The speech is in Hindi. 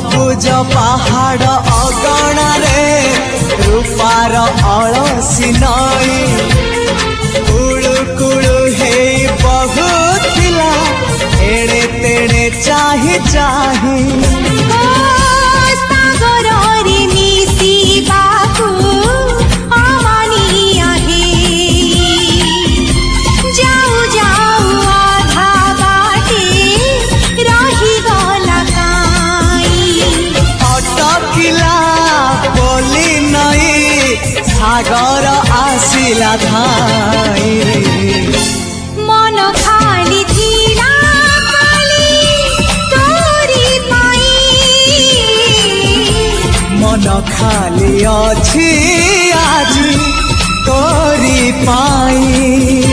सबुज पहाड़ अगणारे रूपार अलसी नई कुळु कुळु हे बहुथिला एड़े तेड़े चाही चाही सागर आसिला धाई मन खाली थिला खाली तोरी पाई मन खाली अछि आज तोरी पाई।